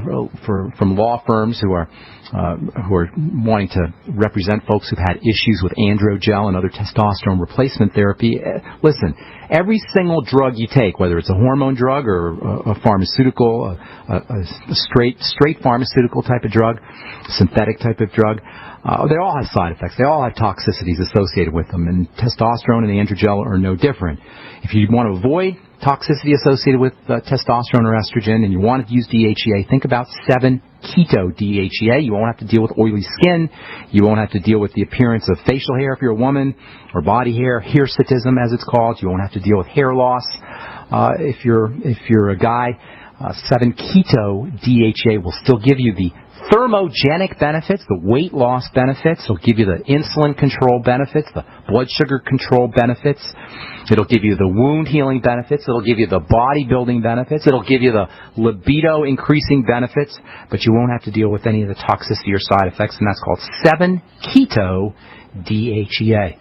from law firms who are wanting to represent folks who've had issues with androgel and other testosterone replacement therapy. Listen, every single drug you take, whether it's a hormone drug or a pharmaceutical, a straight pharmaceutical type of drug, synthetic type of drug, they all have side effects. They all have toxicities associated with them, and testosterone and androgel are no different. If you want to avoid toxicity associated with testosterone or estrogen and you want to use DHEA, think about 7-keto-DHEA. You won't have to deal with oily skin. You won't have to deal with the appearance of facial hair if you're a woman, or body hair, hirsutism as it's called. You won't have to deal with hair loss if you're a guy. 7-keto-DHEA will still give you the thermogenic benefits, the weight loss benefits. It'll give you the insulin control benefits, the blood sugar control benefits. It'll give you the wound healing benefits. It'll give you the bodybuilding benefits. It'll give you the libido increasing benefits, but you won't have to deal with any of the toxicity or side effects, and that's called 7-keto-DHEA.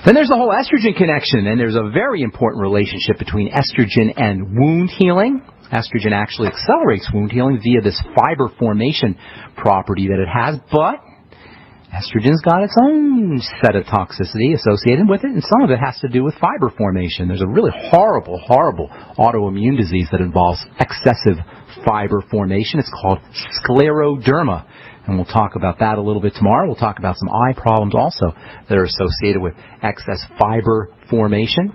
Then there's the whole estrogen connection, and there's a very important relationship between estrogen and wound healing. Estrogen actually accelerates wound healing via this fiber formation property that it has, but estrogen's got its own set of toxicity associated with it, and some of it has to do with fiber formation. There's a really horrible autoimmune disease that involves excessive fiber formation. It's called scleroderma, and we'll talk about that a little bit tomorrow. We'll talk about some eye problems also that are associated with excess fiber formation.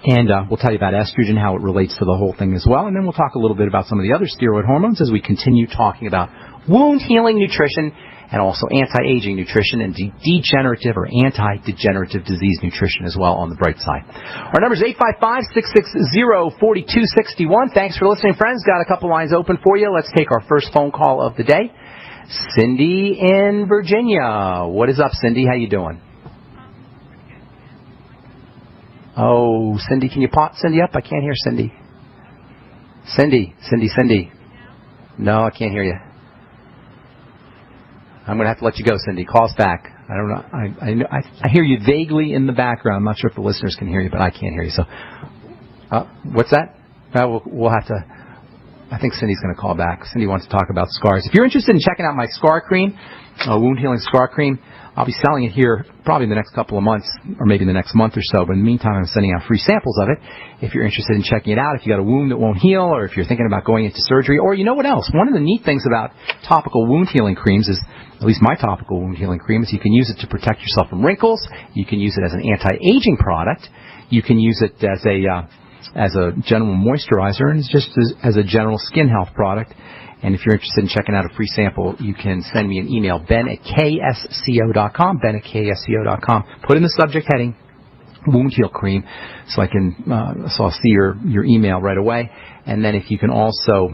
And we'll tell you about estrogen, how it relates to the whole thing as well. And then we'll talk a little bit about some of the other steroid hormones as we continue talking about wound-healing nutrition and also anti-aging nutrition and degenerative or anti-degenerative disease nutrition as well on the bright side. Our number is 855-660-4261. Thanks for listening, friends. Got a couple lines open for you. Let's take our first phone call of the day. Cindy in Virginia. What is up, Cindy? How you doing? Oh, Cindy, can you pop Cindy up? I can't hear Cindy. Cindy. No, I can't hear you. I'm going to have to let you go, Cindy. Call us back. I don't know. I hear you vaguely in the background. I'm not sure if the listeners can hear you, but I can't hear you. So, what's that? We'll have to. I think Cindy's going to call back. Cindy wants to talk about scars. If you're interested in checking out my scar cream, wound healing scar cream, I'll be selling it here probably in the next couple of months, or maybe in the next month or so. But in the meantime, I'm sending out free samples of it. If you're interested in checking it out, if you got a wound that won't heal, or if you're thinking about going into surgery, or you know what else? One of the neat things about topical wound healing creams is, at least my topical wound healing cream, is you can use it to protect yourself from wrinkles. You can use it as an anti-aging product. You can use it as a general moisturizer, and it's just as a general skin health product. And if you're interested in checking out a free sample, you can send me an email, ben@ksco.com, ben@ksco.com. Put in the subject heading, wound heal cream, so I'll see your email right away. And then if you can also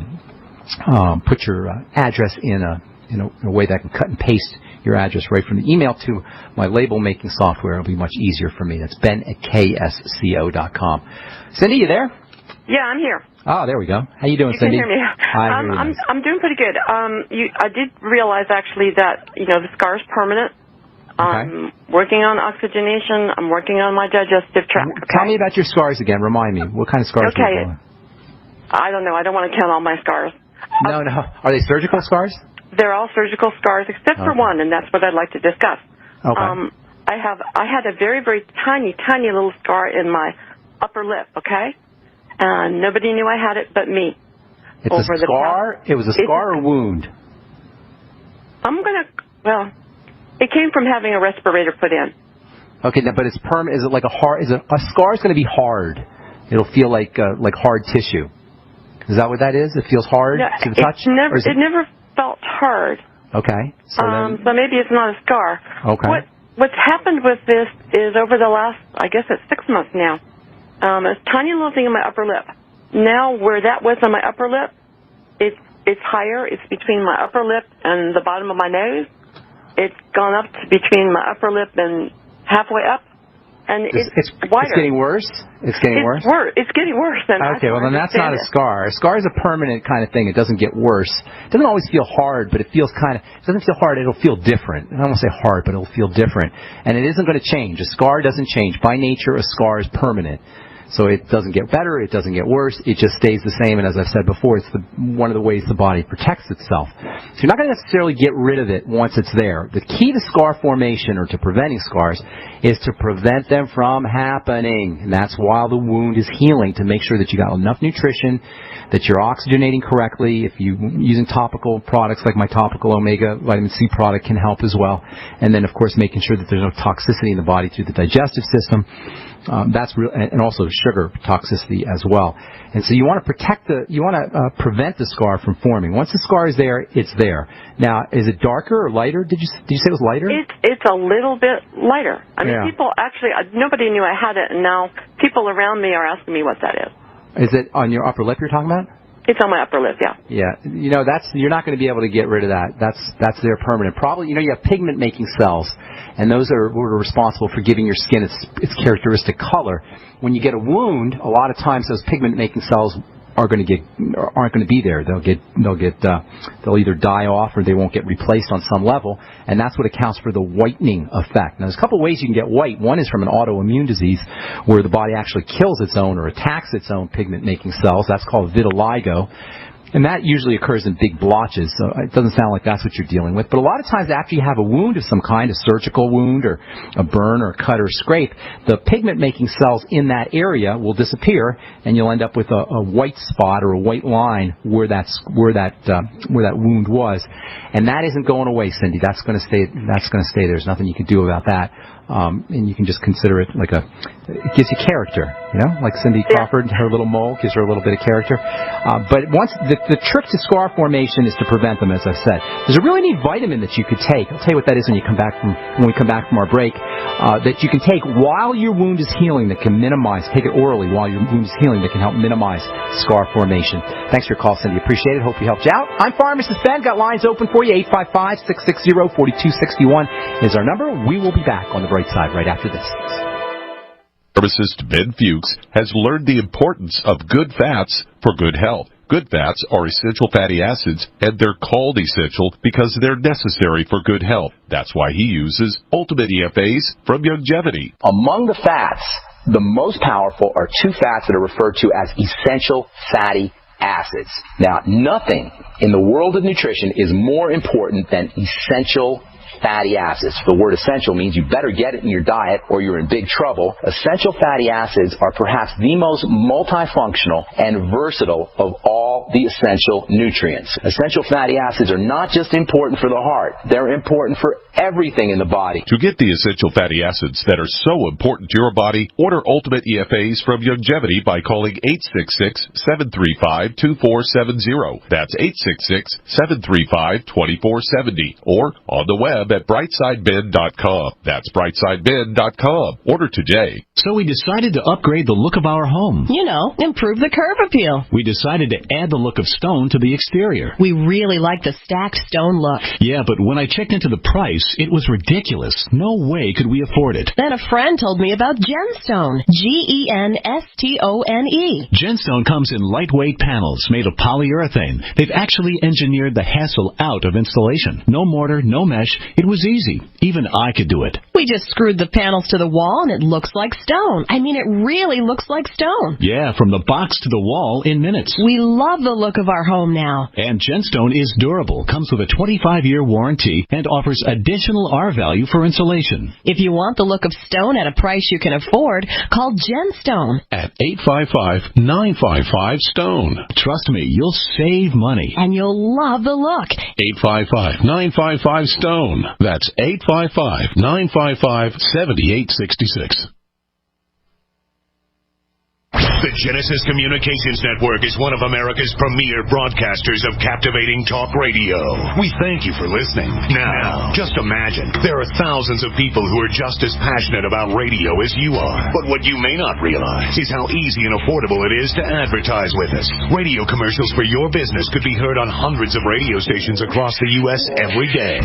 put your address in a way that I can cut and paste your address right from the email to my label making software, it'll be much easier for me. That's ben@ksco.com. Cindy, you there? Yeah, I'm here. Oh, there we go. How you doing, Cindy? You can hear me. I'm doing pretty good. I did realize actually that the scar's permanent. I'm working on oxygenation. I'm working on my digestive tract. Okay? Tell me about your scars again. Remind me. What kind of scars are you doing? I don't know. I don't want to count all my scars. No. Are they surgical scars? They're all surgical scars except for one, and that's what I'd like to discuss. Okay. I had a very, very tiny little scar in my upper lip, okay? And nobody knew I had it but me. It's a scar? It was a scar or wound? It came from having a respirator put in. Okay, but it's permanent. Is it like a scar is going to be hard? It'll feel like hard tissue. Is that what that is? It feels hard to the touch? It never felt hard. Okay. So maybe it's not a scar. Okay. What's happened with this is over the last, I guess it's 6 months now, a tiny little thing in my upper lip. Now where that was on my upper lip, it's higher. It's between my upper lip and the bottom of my nose. It's gone up to between my upper lip and halfway up. And it's wider. It's getting worse? It's getting worse? It's getting worse. Okay, well then that's not a scar. A scar is a permanent kind of thing. It doesn't get worse. It doesn't always feel hard, but it doesn't feel hard. It'll feel different. I don't want to say hard, but it'll feel different. And it isn't going to change. A scar doesn't change. By nature, a scar is permanent. So it doesn't get better, it doesn't get worse, it just stays the same. And as I've said before, it's one of the ways the body protects itself. So you're not going to necessarily get rid of it once it's there. The key to scar formation or to preventing scars is to prevent them from happening. And that's while the wound is healing, to make sure that you got enough nutrition, that you're oxygenating correctly. If you're using topical products like my topical omega vitamin C product can help as well. And then, of course, making sure that there's no toxicity in the body through the digestive system. That's real, and also sugar toxicity as well. And so you want to prevent the scar from forming. Once the scar is there, it's there. Now, is it darker or lighter? Did you say it was lighter? It's a little bit lighter. I mean, yeah. People actually, nobody knew I had it, and now people around me are asking me what that is. Is it on your upper lip you're talking about? It's on my upper lip, yeah. Yeah, you're not going to be able to get rid of that. That's there permanent. Probably, you have pigment-making cells, and those are responsible for giving your skin its characteristic color. When you get a wound, a lot of times those pigment-making cells aren't going to be there. They'll either die off or they won't get replaced on some level, and that's what accounts for the whitening effect. Now, there's a couple of ways you can get white. One is from an autoimmune disease where the body actually kills its own or attacks its own pigment-making cells. That's called vitiligo. And that usually occurs in big blotches, so it doesn't sound like that's what you're dealing with. But a lot of times after you have a wound of some kind, a surgical wound or a burn or a cut or a scrape, the pigment-making cells in that area will disappear, and you'll end up with a white spot or a white line where that wound was. And that isn't going away, Cindy. That's going to stay. There's nothing you can do about that. And you can just consider it it gives you character, like Cindy Crawford, her little mole gives her a little bit of character. But once the trick to scar formation is to prevent them, as I've said. There's a really neat vitamin that you could take. I'll tell you what that is when we come back from our break. That you can take while your wound is healing that can take it orally while your wound is healing that can help minimize scar formation. Thanks for your call, Cindy. Appreciate it. Hope we helped you out. I'm Pharmacist Ben. Got lines open for you. 855-660-4261 is our number. We will be back on the bright side right after this. Pharmacist Ben Fuchs has learned the importance of good fats for good health. Good fats are essential fatty acids, and they're called essential because they're necessary for good health. That's why he uses Ultimate EFAs from Longevity. Among the fats, the most powerful are two fats that are referred to as essential fatty acids. Now, nothing in the world of nutrition is more important than essential fatty acids. The word essential means you better get it in your diet or you're in big trouble. Essential fatty acids are perhaps the most multifunctional and versatile of all the essential nutrients. Essential fatty acids are not just important for the heart. They're important for everything in the body. To get the essential fatty acids that are so important to your body, order Ultimate EFAs from Longevity by calling 866-735-2470. That's 866-735-2470. Or on the web at brightsideben.com. That's brightsideben.com. Order today. So we decided to upgrade the look of our home. Improve the curb appeal. We decided to add the look of stone to the exterior. We really like the stacked stone look. Yeah, but when I checked into the price, it was ridiculous. No way could we afford it. Then a friend told me about Genstone. Genstone. Genstone comes in lightweight panels made of polyurethane. They've actually engineered the hassle out of installation. No mortar, no mesh. It was easy. Even I could do it. We just screwed the panels to the wall and it looks like stone. I mean, it really looks like stone. Yeah, from the box to the wall in minutes. We love the look of our home now. And Genstone is durable, comes with a 25-year warranty, and offers additional R-value for insulation. If you want the look of stone at a price you can afford, call Genstone at 855-955-STONE. Trust me, you'll save money. And you'll love the look. 855-955-STONE. That's 855-955-7866. The Genesis Communications Network is one of America's premier broadcasters of captivating talk radio. We thank you for listening. Now, just imagine, there are thousands of people who are just as passionate about radio as you are. But what you may not realize is how easy and affordable it is to advertise with us. Radio commercials for your business could be heard on hundreds of radio stations across the U.S. every day.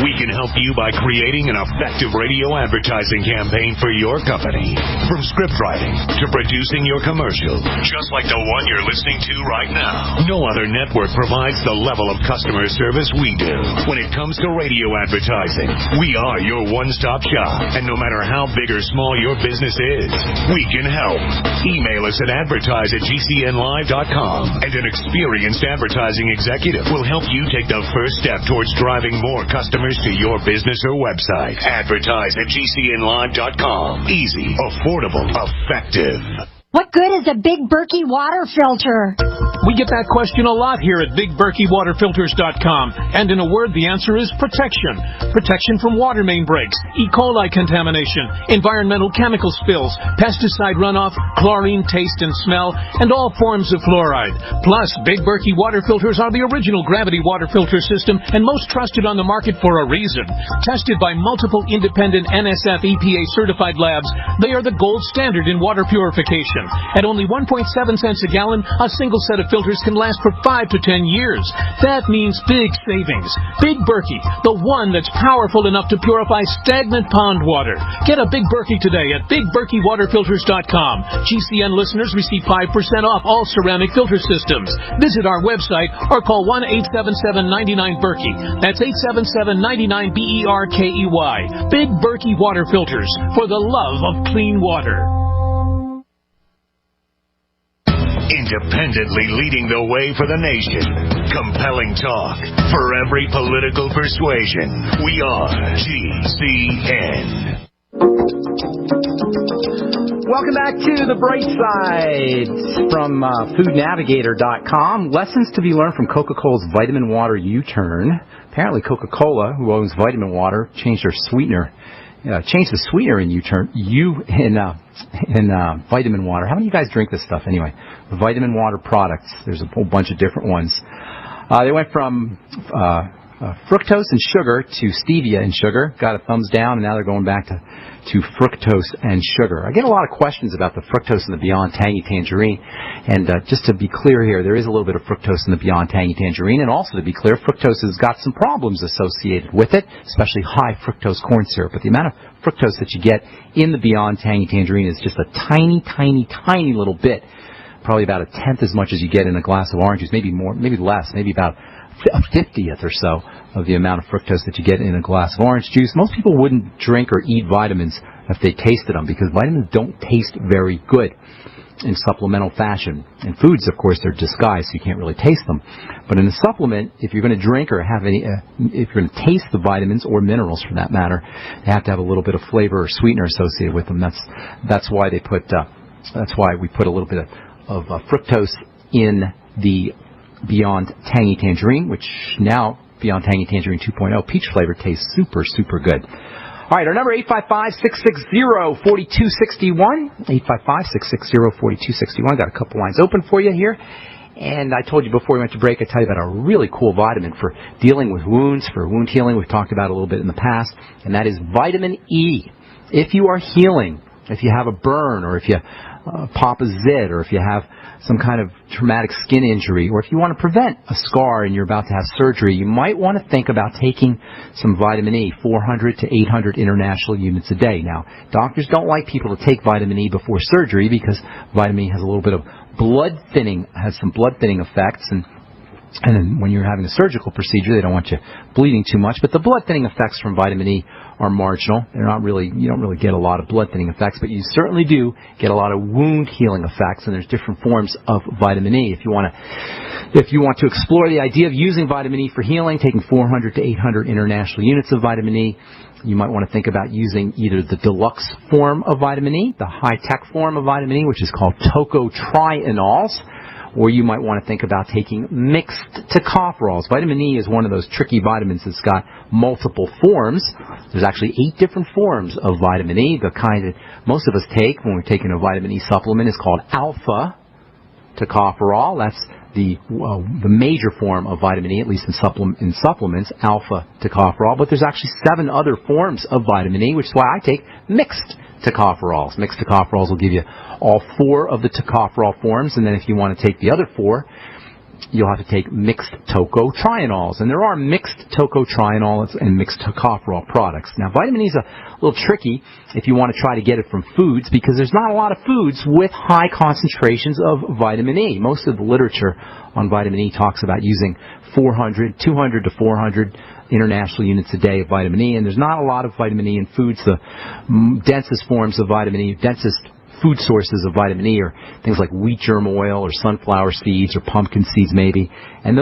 We can help you by creating an effective radio advertising campaign for your company. From script writing to producing your commercial, commercial, just like the one you're listening to right now. No other network provides the level of customer service we do. When it comes to radio advertising, we are your one-stop shop. And no matter how big or small your business is, we can help. Email us at advertise@gcnlive.com, and an experienced advertising executive will help you take the first step towards driving more customers to your business or website. Advertise@gcnlive.com. Easy, affordable, effective. What good is a Big Berkey water filter? We get that question a lot here at BigBerkeyWaterFilters.com. And in a word, the answer is protection. Protection from water main breaks, E. coli contamination, environmental chemical spills, pesticide runoff, chlorine taste and smell, and all forms of fluoride. Plus, Big Berkey water filters are the original gravity water filter system and most trusted on the market for a reason. Tested by multiple independent NSF EPA certified labs, they are the gold standard in water purification. At only 1.7 cents a gallon, a single set of filters can last for 5 to 10 years. That means big savings. Big Berkey, the one that's powerful enough to purify stagnant pond water. Get a Big Berkey today at BigBerkeyWaterFilters.com. GCN listeners receive 5% off all ceramic filter systems. Visit our website or call 1-877-99-BERKEY. That's 877-99-BERKEY. Big Berkey Water Filters, for the love of clean water. Independently leading the way for the nation. Compelling talk for every political persuasion. We are GCN. Welcome back to The Bright Side from foodnavigator.com. Lessons to be learned from Coca-Cola's vitamin water U-turn. Apparently Coca-Cola, who owns vitamin water, changed their sweetener. Changed the sweetener in vitamin water. How many of you guys drink this stuff anyway? Vitamin water products. There's a whole bunch of different ones. They went from fructose and sugar to stevia and sugar. Got a thumbs down, and now they're going back to fructose and sugar. I get a lot of questions about the fructose in the Beyond Tangy Tangerine. And just to be clear here, there is a little bit of fructose in the Beyond Tangy Tangerine. And also to be clear, fructose has got some problems associated with it, especially high fructose corn syrup. But the amount of fructose that you get in the Beyond Tangy Tangerine is just a tiny, tiny, tiny little bit. Probably about a tenth as much as you get in a glass of orange juice, maybe more, maybe less, maybe about a 50th or so of the amount of fructose that you get in a glass of orange juice. Most people wouldn't drink or eat vitamins if they tasted them, because vitamins don't taste very good in supplemental fashion. In foods, of course, they're disguised, so you can't really taste them. But in a supplement, if you're going to drink or have any, if you're going to taste the vitamins or minerals for that matter, they have to have a little bit of flavor or sweetener associated with them. That's why they put. That's why we put a little bit of fructose in the Beyond Tangy Tangerine, which now Beyond Tangy Tangerine 2.0 peach flavor tastes super, super good. All right, our number 855-660-4261. 855-660-4261. Got a couple lines open for you here. And I told you before we went to break, I tell you about a really cool vitamin for dealing with wounds, for wound healing. We've talked about it a little bit in the past, and that is vitamin E. If you are healing, if you have a burn, or if you pop a zit, or if you have some kind of traumatic skin injury, or if you want to prevent a scar and you're about to have surgery, you might want to think about taking some vitamin E, 400 to 800 international units a day. Now, doctors don't like people to take vitamin E before surgery because vitamin E has a little bit of blood thinning, has some blood thinning effects, and then when you're having a surgical procedure, they don't want you bleeding too much. But the blood thinning effects from vitamin E are marginal. They're not really, you don't really get a lot of blood thinning effects, but you certainly do get a lot of wound healing effects, and there's different forms of vitamin E. If you want to explore the idea of using vitamin E for healing, taking 400 to 800 international units of vitamin E, you might want to think about using either the deluxe form of vitamin E, the high-tech form of vitamin E, which is called tocotrienols, or you might want to think about taking mixed tocopherols. Vitamin E is one of those tricky vitamins that's got multiple forms. There's actually 8 different forms of vitamin E. The kind that most of us take when we're taking a vitamin E supplement is called alpha tocopherol. That's the major form of vitamin E, at least in supplements, alpha tocopherol. But there's actually 7 other forms of vitamin E, which is why I take mixed tocopherols. Mixed tocopherols will give you all 4 of the tocopherol forms, and then if you want to take the other 4, you'll have to take mixed tocotrienols. And there are mixed tocotrienols and mixed tocopherol products. Now, vitamin E is a little tricky if you want to try to get it from foods, because there's not a lot of foods with high concentrations of vitamin E. Most of the literature on vitamin E talks about using 200 to 400 international units a day of vitamin E, and there's not a lot of vitamin E in foods. The densest forms of vitamin E, densest food sources of vitamin E are things like wheat germ oil or sunflower seeds or pumpkin seeds maybe, and